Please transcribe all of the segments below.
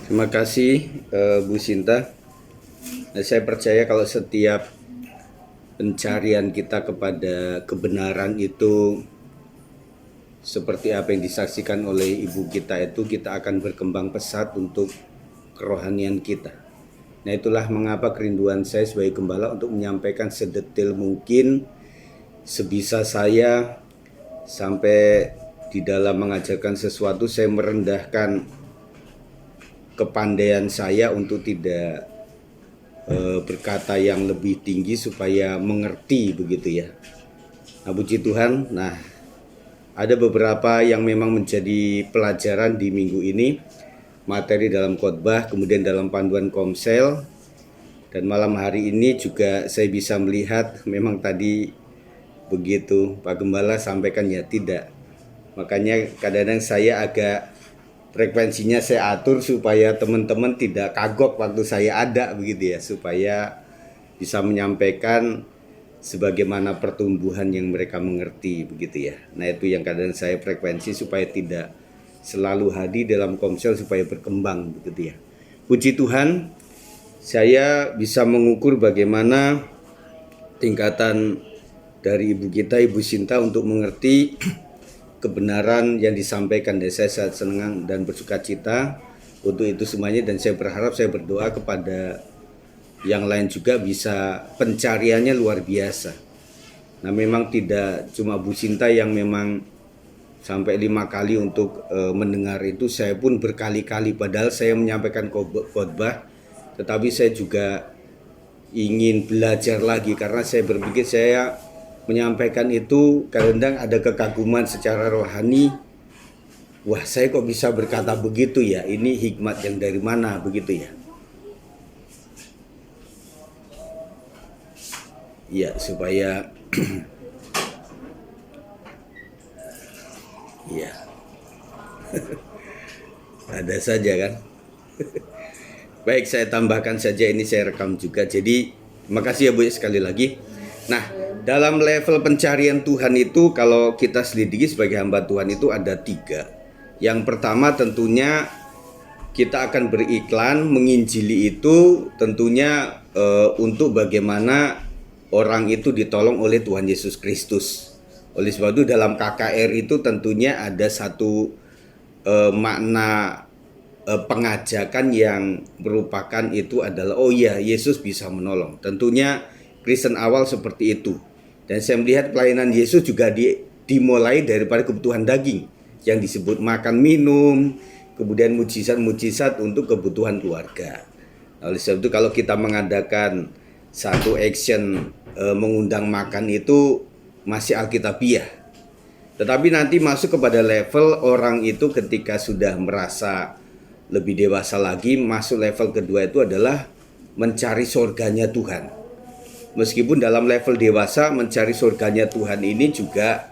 Terima kasih Bu Sinta. Saya percaya kalau setiap pencarian kita kepada kebenaran itu seperti apa yang disaksikan oleh ibu kita itu, kita akan berkembang pesat untuk kerohanian kita. Nah, itulah mengapa kerinduan saya sebagai gembala untuk menyampaikan sedetail mungkin sebisa saya, sampai di dalam mengajarkan sesuatu saya merendahkan kepandaian saya untuk tidak berkata yang lebih tinggi supaya mengerti begitu ya. Nah, puji Tuhan. Nah, ada beberapa yang memang menjadi pelajaran di minggu ini, materi dalam khotbah, kemudian dalam panduan komsel, dan malam hari ini juga saya bisa melihat memang tadi begitu Pak Gembala sampaikan ya tidak. Makanya kadang-kadang saya agak frekuensinya saya atur supaya teman-teman tidak kagok waktu saya ada begitu ya, supaya bisa menyampaikan sebagaimana pertumbuhan yang mereka mengerti begitu ya. Nah, itu yang kadang saya frekuensi supaya tidak selalu hadir dalam komsel supaya berkembang begitu ya. Puji Tuhan, saya bisa mengukur bagaimana tingkatan dari ibu kita, Ibu Sinta, untuk mengerti kebenaran yang disampaikan. Dan saya sangat senang dan bersuka cita untuk itu semuanya, dan saya berharap, saya berdoa kepada yang lain juga bisa pencariannya luar biasa. Nah, memang tidak cuma Bu Sinta yang memang sampai 5 kali untuk mendengar itu, saya pun berkali-kali, padahal saya menyampaikan khotbah, tetapi saya juga ingin belajar lagi karena saya berpikir saya menyampaikan itu kadang-kadang ada kekaguman secara rohani. Wah, saya kok bisa berkata begitu ya, ini hikmat yang dari mana begitu ya. Ya, supaya ya ada saja kan. Baik, saya tambahkan saja, ini saya rekam juga. Jadi terima kasih ya Bu sekali lagi. Nah, dalam level pencarian Tuhan itu, kalau kita selidiki sebagai hamba Tuhan itu ada 3. Yang pertama tentunya kita akan beriklan menginjili itu tentunya untuk bagaimana orang itu ditolong oleh Tuhan Yesus Kristus. Oleh sebab itu dalam KKR itu tentunya ada satu makna pengajakan yang merupakan itu adalah, oh ya, Yesus bisa menolong. Tentunya Kristen awal seperti itu. Dan saya melihat pelayanan Yesus juga dimulai daripada kebutuhan daging yang disebut makan minum, kemudian mujizat-mujizat untuk kebutuhan keluarga. Oleh sebab itu kalau kita mengadakan satu action mengundang makan itu masih alkitabiah. Tetapi nanti masuk kepada level orang itu ketika sudah merasa lebih dewasa lagi, masuk level kedua itu adalah mencari surganya Tuhan. Meskipun dalam level dewasa mencari surganya Tuhan ini juga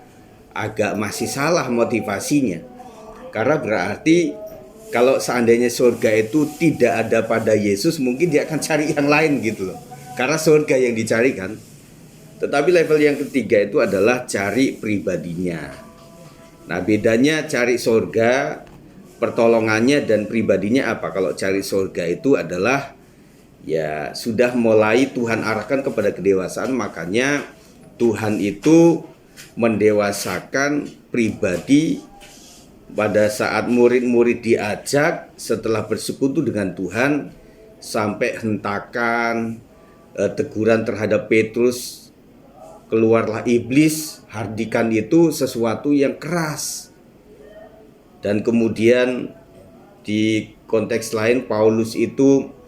agak masih salah motivasinya. Karena berarti kalau seandainya surga itu tidak ada pada Yesus, mungkin dia akan cari yang lain gitu loh. Karena surga yang dicari kan. Tetapi level yang ketiga itu adalah cari pribadinya. Nah, bedanya cari surga, pertolongannya, dan pribadinya apa? Kalau cari surga itu adalah ya sudah mulai Tuhan arahkan kepada kedewasaan, makanya Tuhan itu mendewasakan pribadi pada saat murid-murid diajak setelah bersekutu dengan Tuhan, sampai hentakan, teguran terhadap Petrus, keluarlah iblis, hardikan itu sesuatu yang keras. Dan kemudian di konteks lain Paulus itu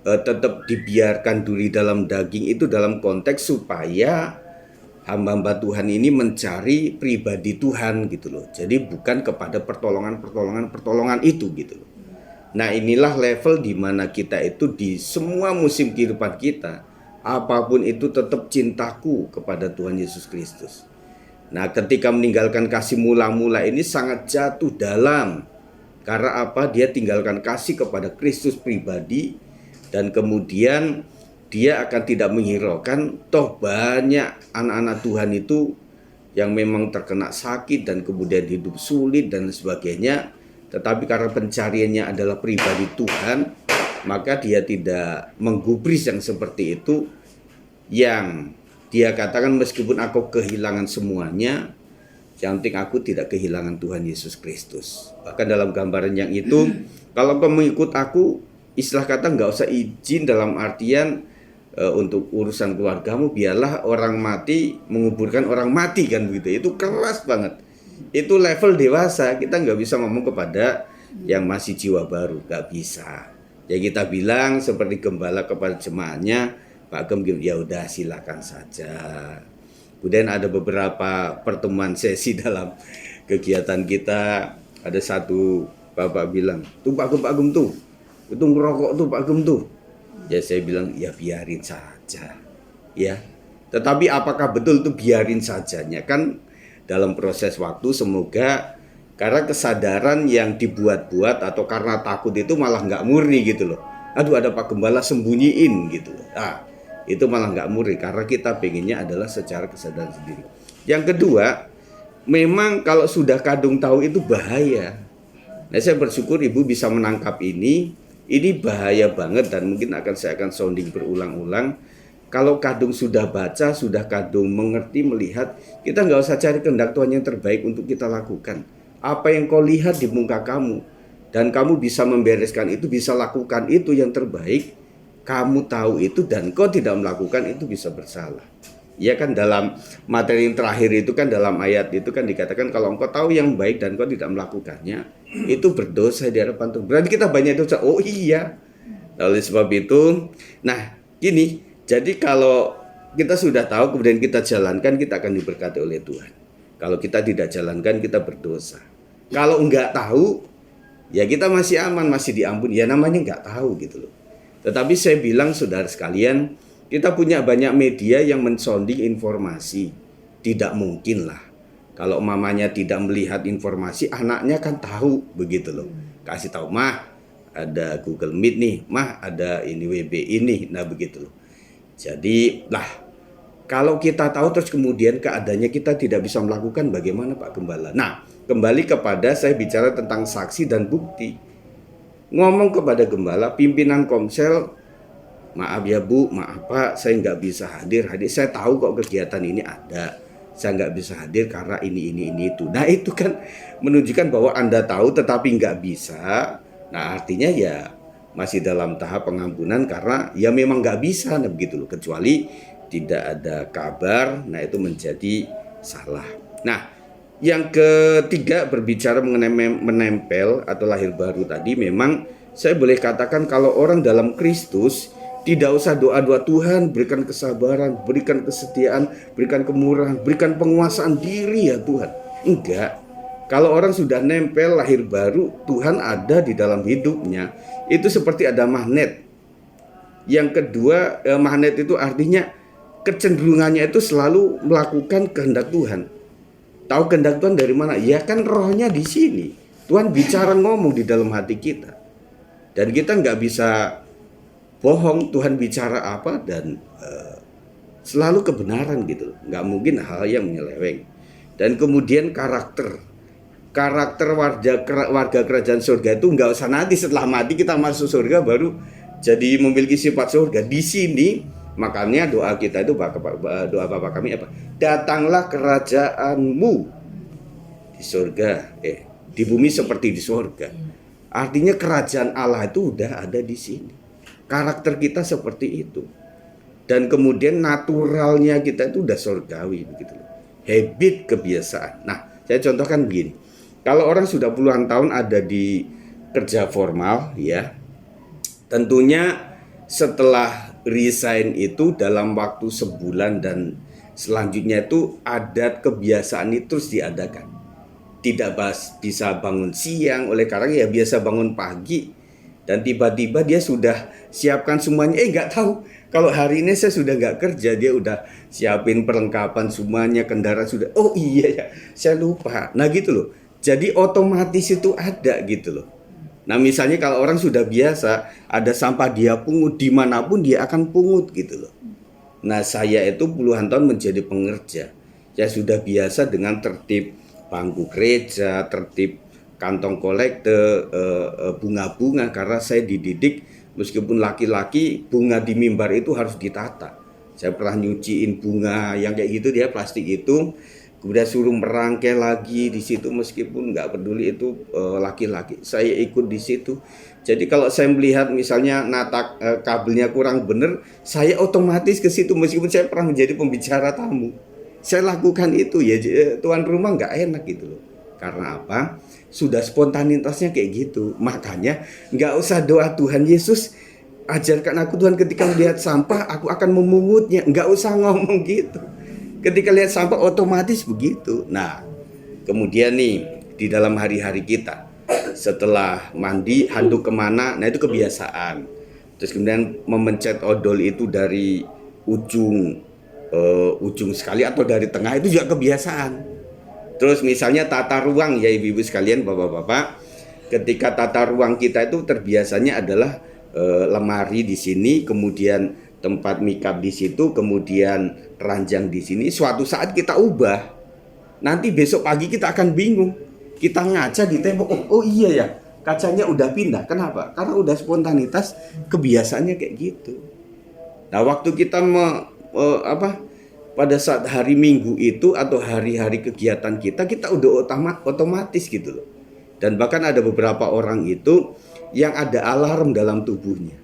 tetap dibiarkan duri dalam daging, itu dalam konteks supaya hamba-hamba Tuhan ini mencari pribadi Tuhan gitu loh. Jadi bukan kepada pertolongan itu gitu loh. Nah, inilah level di mana kita itu di semua musim kehidupan kita, apapun itu tetap cintaku kepada Tuhan Yesus Kristus. Nah, ketika meninggalkan kasih mula-mula ini sangat jatuh dalam. Karena apa? Dia tinggalkan kasih kepada Kristus pribadi, dan kemudian dia akan tidak menghiraukan toh banyak anak-anak Tuhan itu yang memang terkena sakit dan kemudian hidup sulit dan sebagainya. tetapi karena pencariannya adalah pribadi Tuhan, maka dia tidak menggubris yang seperti itu, yang dia katakan meskipun aku kehilangan semuanya, yang penting aku tidak kehilangan Tuhan Yesus Kristus. Bahkan dalam gambaran yang itu, kalau kamu ikut aku, istilah kata nggak usah izin dalam artian untuk urusan keluargamu, biarlah orang mati menguburkan orang mati, kan begitu. Itu keras banget. Itu level dewasa. Kita nggak bisa ngomong kepada yang masih jiwa baru, nggak bisa. Ya kita bilang seperti gembala kepada jemaatnya, Pak Gem, ya udah silakan saja. Kemudian ada beberapa pertemuan sesi dalam kegiatan kita, ada satu bapak bilang, tuh Pak Gem tuh, itu ngerokok tuh Pak Gem tuh. Ya saya bilang, ya biarin saja. Ya, tetapi apakah betul itu biarin sajanya? Kan dalam proses waktu semoga karena kesadaran yang dibuat-buat atau karena takut itu malah nggak murni gitu loh. Aduh ada Pak Gembala sembunyiin gitu loh. Itu malah nggak murni karena kita pengennya adalah secara kesadaran sendiri. Yang kedua, memang kalau sudah kadung tahu itu bahaya. Nah saya bersyukur Ibu bisa menangkap ini bahaya banget dan mungkin saya akan sounding berulang-ulang. Kalau kadung sudah baca, sudah kadung mengerti, melihat, kita nggak usah cari kehendak Tuhan yang terbaik untuk kita lakukan. Apa yang kau lihat di muka kamu, dan kamu bisa membereskan itu, bisa lakukan itu yang terbaik, kamu tahu itu dan kau tidak melakukan itu bisa bersalah. Ya kan dalam materi yang terakhir itu kan dalam ayat itu kan dikatakan kalau engkau tahu yang baik dan kau tidak melakukannya, itu berdosa di hadapan Tuhan. Berarti kita banyak dosa. Oh iya. Oleh sebab itu, nah gini. Jadi kalau kita sudah tahu kemudian kita jalankan, kita akan diberkati oleh Tuhan. Kalau kita tidak jalankan, kita berdosa. Kalau enggak tahu, ya kita masih aman, masih diampuni. Ya namanya enggak tahu gitu loh. Tetapi saya bilang saudara sekalian, kita punya banyak media yang mensonding informasi. Tidak mungkin lah. Kalau mamanya tidak melihat informasi, anaknya kan tahu begitu loh. Kasih tahu, mah ada Google Meet nih, mah ada ini WB ini, nah begitu loh. Jadi lah kalau kita tahu terus kemudian keadaannya kita tidak bisa melakukan, bagaimana Pak Gembala? Nah kembali kepada saya bicara tentang saksi dan bukti. Ngomong kepada Gembala, pimpinan Komsel, maaf ya Bu, maaf Pak, saya nggak bisa hadir. Saya tahu kok kegiatan ini ada, saya nggak bisa hadir karena ini itu. Nah itu kan menunjukkan bahwa Anda tahu tetapi nggak bisa. Nah artinya ya masih dalam tahap pengampunan karena ya memang nggak bisa, nah begitu loh, kecuali tidak ada kabar, nah itu menjadi salah. Nah yang ketiga berbicara mengenai menempel atau lahir baru tadi, memang saya boleh katakan kalau orang dalam Kristus tidak usah doa-doa Tuhan berikan kesabaran, berikan kesetiaan, berikan kemurahan, berikan penguasaan diri ya Tuhan. Enggak. Kalau orang sudah nempel lahir baru, Tuhan ada di dalam hidupnya. Itu seperti ada magnet. Yang kedua, magnet itu artinya kecenderungannya itu selalu melakukan kehendak Tuhan. Tahu kehendak Tuhan dari mana? Ya kan rohnya di sini. Tuhan bicara ngomong di dalam hati kita. Dan kita nggak bisa bohong, Tuhan bicara apa dan selalu kebenaran gitu. Nggak mungkin hal yang menyeleweng. Dan kemudian karakter warga kerajaan surga itu nggak usah nanti setelah mati kita masuk surga baru jadi memiliki sifat surga. Di sini makanya doa kita itu doa Bapa kami apa? Datanglah kerajaanmu di surga, di bumi seperti di surga. Artinya kerajaan Allah itu udah ada di sini. Karakter kita seperti itu. Dan kemudian naturalnya kita itu udah surgawi begitu. Habit, kebiasaan. Nah, saya contohkan begini. Kalau orang sudah puluhan tahun ada di kerja formal ya, tentunya setelah resign itu dalam waktu sebulan dan selanjutnya itu adat kebiasaan itu terus diadakan. Tidak bisa bangun siang, oleh karena ya biasa bangun pagi dan tiba-tiba dia sudah siapkan semuanya. Nggak tahu kalau hari ini saya sudah nggak kerja, dia udah siapin perlengkapan semuanya, kendaraan sudah. Oh iya ya, saya lupa. Nah gitu loh. Jadi otomatis itu ada gitu loh. Nah misalnya kalau orang sudah biasa ada sampah dia pungut, dimanapun dia akan pungut gitu loh. Nah saya itu puluhan tahun menjadi pengerja. Ya sudah biasa dengan tertib bangku gereja, tertib kantong kolekte, bunga-bunga, karena saya dididik meskipun laki-laki bunga di mimbar itu harus ditata. Saya pernah nyuciin bunga yang kayak gitu, dia plastik itu, kemudian suruh merangkai lagi di situ meskipun nggak peduli itu laki-laki. Saya ikut di situ. Jadi kalau saya melihat misalnya nata kabelnya kurang bener, saya otomatis ke situ meskipun saya pernah menjadi pembicara tamu. Saya lakukan itu ya, tuan rumah nggak enak gitu loh. Karena apa? Sudah spontanitasnya kayak gitu. Makanya nggak usah doa Tuhan Yesus, ajarkan aku Tuhan ketika melihat sampah aku akan memungutnya. Nggak usah ngomong gitu. Ketika lihat sampah otomatis begitu. Nah, kemudian nih di dalam hari-hari kita setelah mandi handuk kemana? Nah itu kebiasaan. Terus kemudian memencet odol itu dari ujung sekali atau dari tengah, itu juga kebiasaan. Terus misalnya tata ruang ya ibu-ibu sekalian, bapak-bapak, ketika tata ruang kita itu terbiasanya adalah lemari di sini, kemudian tempat mikap di situ, kemudian ranjang di sini. Suatu saat kita ubah, nanti besok pagi kita akan bingung. Kita ngaca di tembok, oh iya ya, kacanya udah pindah. Kenapa? Karena udah spontanitas, kebiasaannya kayak gitu. Nah, waktu kita pada saat hari Minggu itu atau hari-hari kegiatan kita udah otomatis gitu loh. Dan bahkan ada beberapa orang itu yang ada alarm dalam tubuhnya.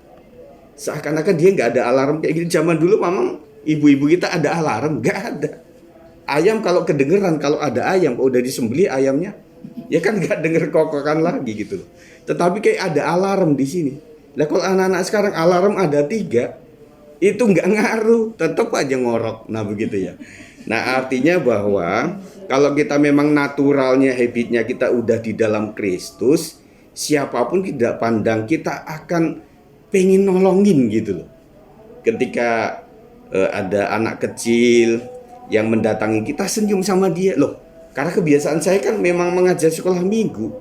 Seakan-akan dia nggak ada alarm kayak gitu. Zaman dulu memang ibu-ibu kita ada alarm, nggak ada. Ayam kalau kedengeran, kalau ada ayam, udah disembelih ayamnya, ya kan nggak denger kokokan lagi gitu loh. Tetapi kayak ada alarm di sini. Nah kalau anak-anak sekarang alarm ada 3, itu nggak ngaruh, tetap aja ngorok. Nah begitu ya. Nah artinya bahwa kalau kita memang naturalnya, habitnya kita udah di dalam Kristus, siapapun tidak pandang kita akan pengen nolongin gitu loh. Ketika ada anak kecil yang mendatangi kita, senyum sama dia loh. Karena kebiasaan saya kan memang mengajar sekolah minggu.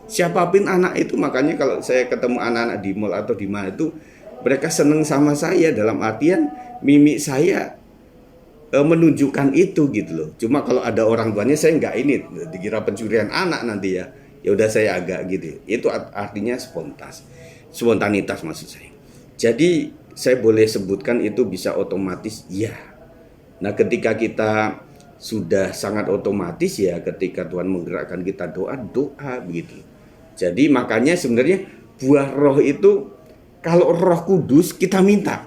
Siapapun anak itu, makanya kalau saya ketemu anak-anak di mall atau di mana itu, mereka seneng sama saya dalam artian mimik saya menunjukkan itu gitu loh. Cuma kalau ada orang tuanya saya nggak ini, dikira pencurian anak nanti ya. Ya udah saya agak gitu. Itu artinya spontanitas maksud saya. Jadi saya boleh sebutkan itu bisa otomatis ya. Nah ketika kita sudah sangat otomatis ya, ketika Tuhan menggerakkan kita doa begitu. Jadi makanya sebenarnya buah roh itu, kalau Roh Kudus kita minta.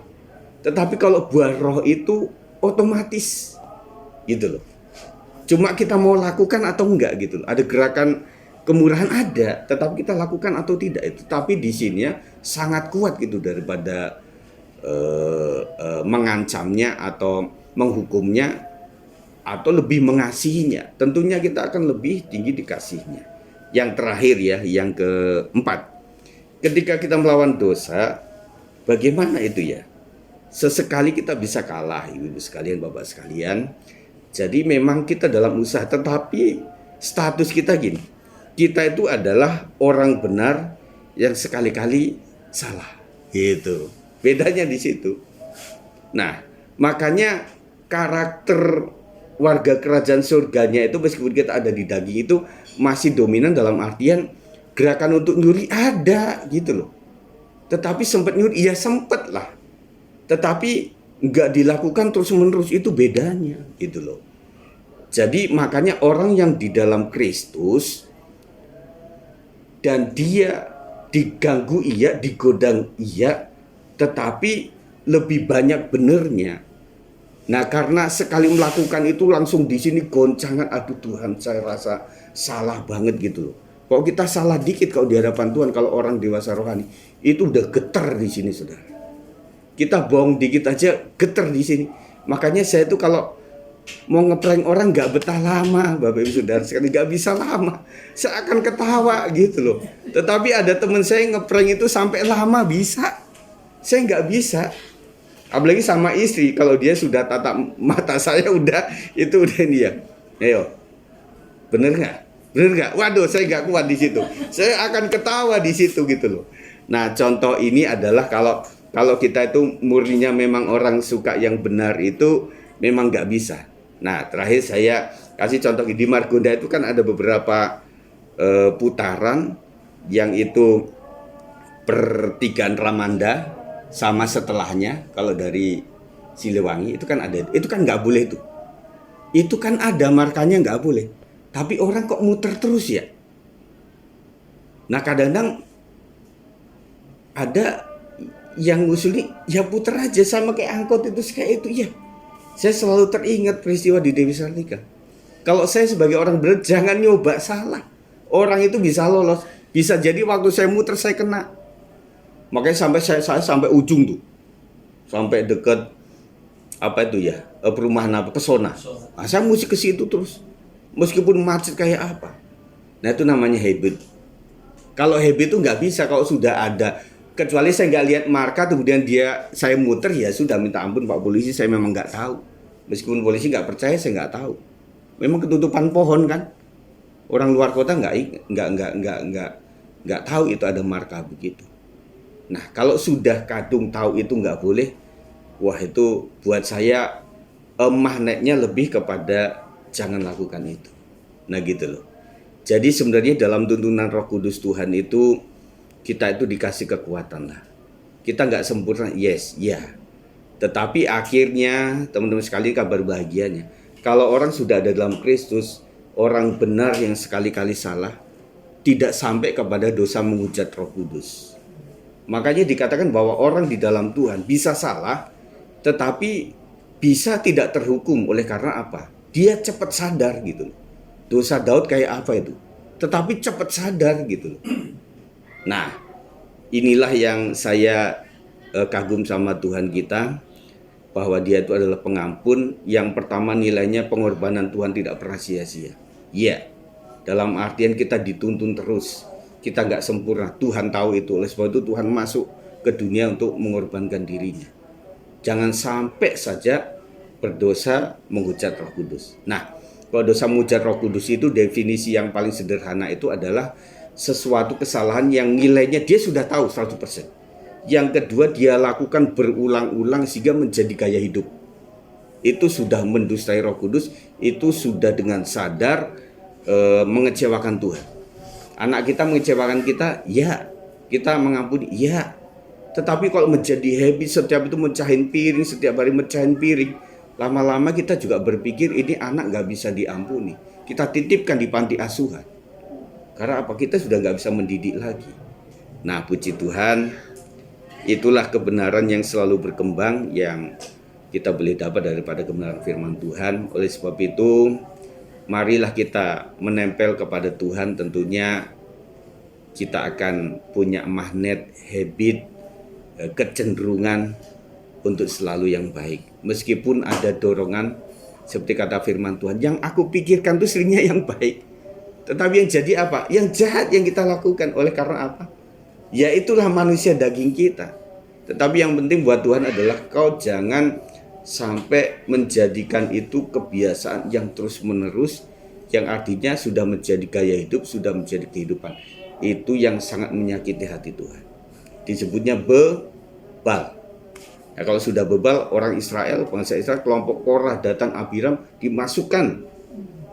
Tetapi kalau buah roh itu otomatis gitu loh. Cuma kita mau lakukan atau enggak gitu loh. Ada gerakan kemurahan ada, tetapi kita lakukan atau tidak itu. Tapi di sini ya sangat kuat gitu daripada mengancamnya atau menghukumnya atau lebih mengasihinya. Tentunya kita akan lebih tinggi dikasihnya. Yang terakhir ya, yang keempat, ketika kita melawan dosa, bagaimana itu ya? Sesekali kita bisa kalah, ibu sekalian, bapak sekalian. Jadi memang kita dalam usaha, tetapi status kita gini, kita itu adalah orang benar yang sekali-kali salah, gitu. Bedanya di situ. Nah, makanya karakter warga kerajaan surganya itu meskipun kita ada di daging itu masih dominan dalam artian gerakan untuk nyuri ada gitu loh. Tetapi sempat nyuri, ya sempat lah. Tetapi nggak dilakukan terus-menerus, itu bedanya gitu loh. Jadi makanya orang yang di dalam Kristus dan dia diganggu iya, digodang iya, tetapi lebih banyak benernya. Nah karena sekali melakukan itu langsung di sini goncangan, aduh Tuhan saya rasa salah banget gitu loh. Kalau kita salah dikit kalau di hadapan Tuhan, kalau orang dewasa rohani itu udah getar di sini saudara. Kita bohong dikit aja getar di sini. Makanya saya tuh kalau mau ngeprank orang nggak betah lama, bapak ibu saudara sekali, nggak bisa lama. Saya akan ketawa gitu loh. Tetapi ada teman saya ngeprank itu sampai lama bisa. Saya nggak bisa. Apalagi sama istri, kalau dia sudah tatap mata saya udah, itu udah dia. Ayo, bener nggak? Bener nggak? Waduh, saya nggak kuat di situ. Saya akan ketawa di situ gitu loh. Nah, contoh ini adalah kalau kita itu murninya memang orang suka yang benar itu memang nggak bisa. Nah, terakhir saya kasih contoh di Margonda itu kan ada beberapa putaran yang itu pertigaan Ramanda sama setelahnya. Kalau dari Siliwangi itu kan ada, itu kan nggak boleh tuh. Itu kan ada markanya nggak boleh. Tapi orang kok muter terus ya. Nah kadang-kadang ada yang ngusulin ya puter aja sama kayak angkot itu kayak itu ya. Saya selalu teringat peristiwa di Dewi Sartika. Kalau saya sebagai orang benar jangan nyoba salah. Orang itu bisa lolos, bisa jadi waktu saya muter saya kena. Makanya saya sampai ujung tuh, sampai deket apa itu ya, perumahan apa, Pesona. Nah, saya mesti ke situ terus, meskipun macet kayak apa. Nah itu namanya habit. Kalau habit itu nggak bisa kalau sudah ada. Kecuali saya nggak lihat marka, kemudian saya muter ya sudah, minta ampun Pak Polisi, saya memang nggak tahu. Meskipun polisi nggak percaya, saya nggak tahu. Memang ketutupan pohon kan. Orang luar kota nggak tahu itu ada marka begitu. Nah kalau sudah kadung tahu itu nggak boleh, wah itu buat saya magnetnya lebih kepada jangan lakukan itu. Nah gitu loh. Jadi sebenarnya dalam tuntunan Roh Kudus Tuhan itu kita itu dikasih kekuatan lah. Kita nggak sempurna, yes, ya. Tetapi akhirnya teman-teman sekalian kabar bahagianya, kalau orang sudah ada dalam Kristus, orang benar yang sekali-kali salah tidak sampai kepada dosa menghujat Roh Kudus. Makanya dikatakan bahwa orang di dalam Tuhan bisa salah, tetapi bisa tidak terhukum. Oleh karena apa? Dia cepat sadar gitu. Dosa Daud kayak apa itu? Tetapi cepat sadar gitu. Nah, inilah yang saya kagum sama Tuhan kita, bahwa Dia itu adalah pengampun. Yang pertama nilainya pengorbanan Tuhan tidak pernah sia-sia. Iya, dalam artian kita dituntun terus. Kita nggak sempurna, Tuhan tahu itu. Oleh sebab itu Tuhan masuk ke dunia untuk mengorbankan dirinya. Jangan sampai saja berdosa menghujat Roh Kudus. Nah, kalau dosa menghujat Roh Kudus itu definisi yang paling sederhana itu adalah sesuatu kesalahan yang nilainya dia sudah tahu 100%. Yang kedua dia lakukan berulang-ulang sehingga menjadi gaya hidup. Itu sudah mendustai Roh Kudus, itu sudah dengan sadar mengecewakan Tuhan. Anak kita mengecewakan kita, ya. Kita mengampuni, ya. Tetapi kalau menjadi habit setiap itu mecahin piring, setiap hari mecahin piring, lama-lama kita juga berpikir ini anak gak bisa diampuni. Kita titipkan di panti asuhan. Karena apa? Kita sudah gak bisa mendidik lagi. Nah puji Tuhan, itulah kebenaran yang selalu berkembang yang kita boleh dapat daripada kebenaran firman Tuhan. Oleh sebab itu, marilah kita menempel kepada Tuhan. Tentunya kita akan punya magnet, habit, kecenderungan untuk selalu yang baik. Meskipun ada dorongan seperti kata firman Tuhan, yang aku pikirkan itu seringnya yang baik. Tetapi yang jadi apa? Yang jahat yang kita lakukan. Oleh karena apa? Ya itulah manusia daging kita. Tetapi yang penting buat Tuhan adalah kau jangan sampai menjadikan itu kebiasaan yang terus menerus, yang artinya sudah menjadi gaya hidup, sudah menjadi kehidupan. Itu yang sangat menyakiti hati Tuhan. Disebutnya bebal. Nah, kalau sudah bebal, orang Israel, bangsa Israel, kelompok Korah, Datan, Abiram dimasukkan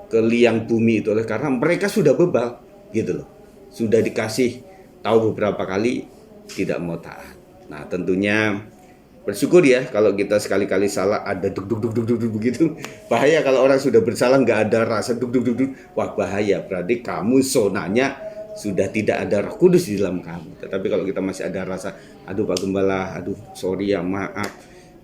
ke liang bumi itu oleh karena mereka sudah bebal, gitu loh. Sudah dikasih tahu beberapa kali, tidak mau taat. Nah, tentunya bersyukur ya kalau kita sekali-kali salah ada duk begitu. Bahaya kalau orang sudah bersalah nggak ada rasa duk. Wah bahaya, berarti kamu sonanya sudah tidak ada Roh Kudus di dalam kamu. Tetapi kalau kita masih ada rasa, aduh Pak Gembala, aduh sorry ya, maaf,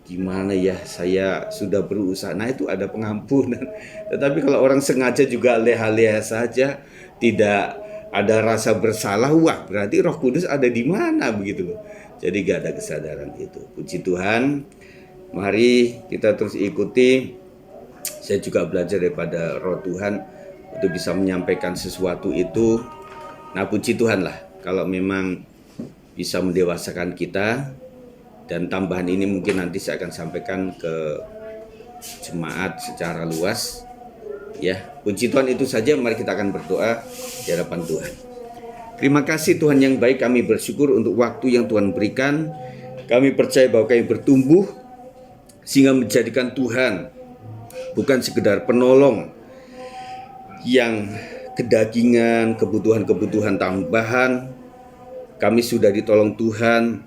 gimana ya, saya sudah berusaha. Nah itu ada pengampunan. Tetapi kalau orang sengaja juga leha-leha saja, tidak ada rasa bersalah, wah berarti Roh Kudus ada di mana begitu loh. Jadi gak ada kesadaran itu. Puji Tuhan, mari kita terus ikuti. Saya juga belajar daripada Roh Tuhan untuk bisa menyampaikan sesuatu itu. Nah puji Tuhan lah kalau memang bisa mendewasakan kita. Dan tambahan ini mungkin nanti saya akan sampaikan ke jemaat secara luas. Ya, puji Tuhan itu saja. Mari kita akan berdoa di hadapan Tuhan. Terima kasih Tuhan yang baik, kami bersyukur untuk waktu yang Tuhan berikan. Kami percaya bahwa kami bertumbuh sehingga menjadikan Tuhan bukan sekedar penolong yang kedagingan, kebutuhan-kebutuhan tambahan. Kami sudah ditolong Tuhan,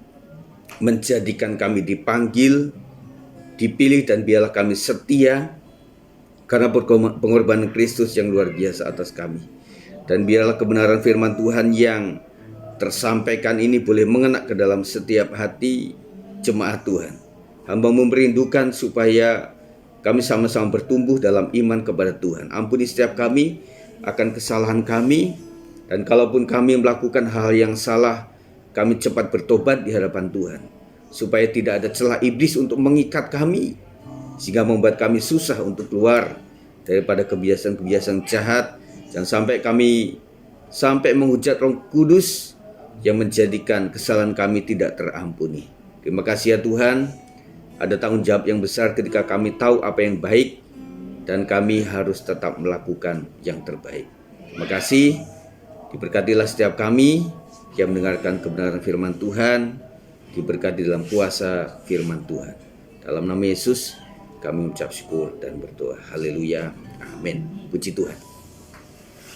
menjadikan kami dipanggil, dipilih, dan biarlah kami setia karena pengorbanan Kristus yang luar biasa atas kami. Dan biarlah kebenaran firman Tuhan yang tersampaikan ini boleh mengena ke dalam setiap hati jemaat Tuhan. Hamba merindukan supaya kami sama-sama bertumbuh dalam iman kepada Tuhan. Ampuni setiap kami akan kesalahan kami, dan kalaupun kami melakukan hal yang salah, kami cepat bertobat di hadapan Tuhan, supaya tidak ada celah iblis untuk mengikat kami, sehingga membuat kami susah untuk keluar daripada kebiasaan-kebiasaan jahat. Jangan sampai kami menghujat Roh Kudus yang menjadikan kesalahan kami tidak terampuni. Terima kasih ya Tuhan, ada tanggung jawab yang besar ketika kami tahu apa yang baik, dan kami harus tetap melakukan yang terbaik. Terima kasih, diberkatilah setiap kami yang mendengarkan kebenaran firman Tuhan, diberkati dalam kuasa firman Tuhan. Dalam nama Yesus kami mengucap syukur dan berdoa. Haleluya. Amin. Puji Tuhan.